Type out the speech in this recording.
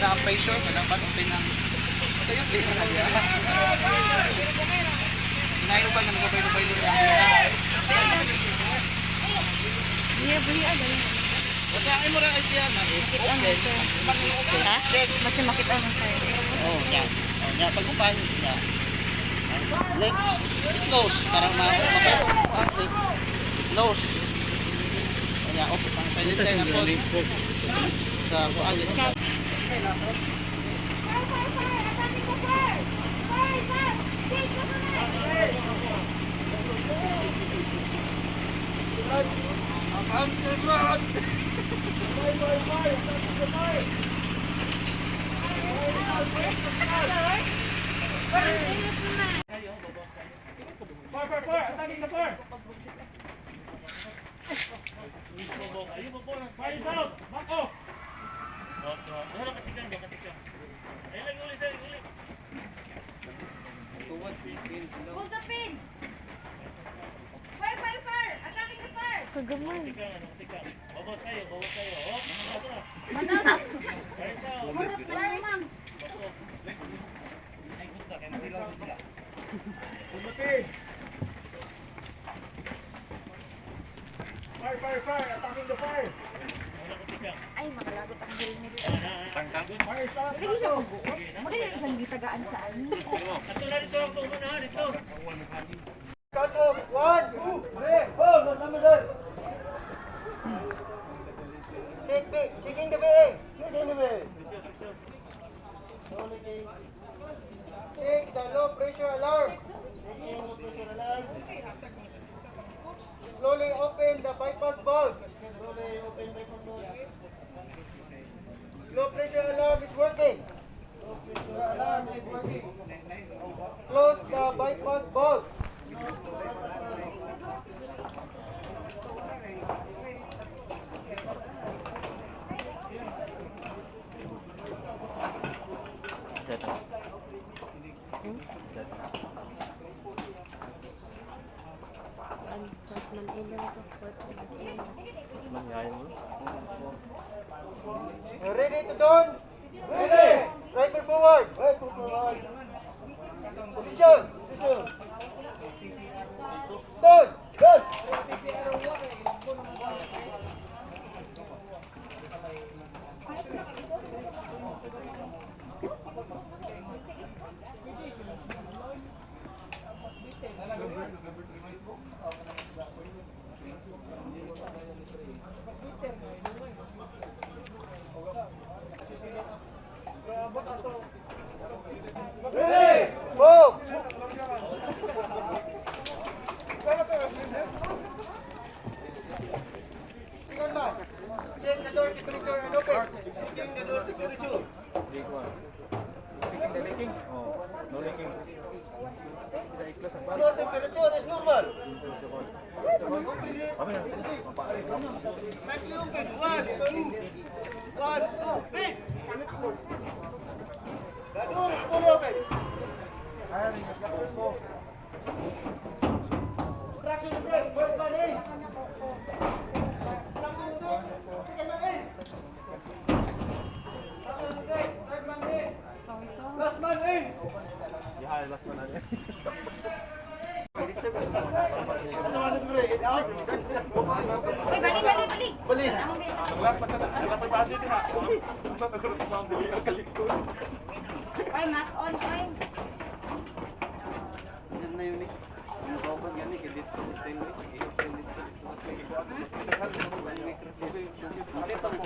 ang pressure, dapat open ng ito yung play na niya. Ngayon ba na magabay-babay doon niya? Iya, Wala ay mo rin idea na. Ha? Mas makita mo sa'yo. Oh, yan. Oh, yan. Pag-upan, yan. Leg, close. Parang close. Oh, yan. Open. Pang silent tayo na po. Sa kuan, yan. Kagamay. Fire! Attacking the fire! Ay, makalagot ang helmet. Fire stop! Hindi siya mag-uot. Muna yung isang gitagaan saan. Cut off! 1, 2, 3, go! Nasama doon! Checking the bay! Checking the bay! Check the low pressure alarm! Checking low pressure alarm! Slowly open the bypass valve! Slowly open bypass valve! Low pressure alarm is working! Low pressure alarm is working! Close the bypass valve! You ready to down? Ready! Driver forward! Right foot forward! Position! Position! Down! Down! Ready! Move! Tingnan mo. Check the door temperature and open. Check the door temperature. Big one. Checking the leaking? Oh, no leaking. Door temperature is normal. Slightly open. 1, 2, 1, 2, 3. The door is fully open. Instruction is there. First man in. Instruction is there. Second man in. Instruction is there. Third man in. Last man in. Yeah, last one natin. Uy, balik! Police. Uy, mask on, uy. Yan na yun eh. Robot yan eh. Edit sa dito. Dito po.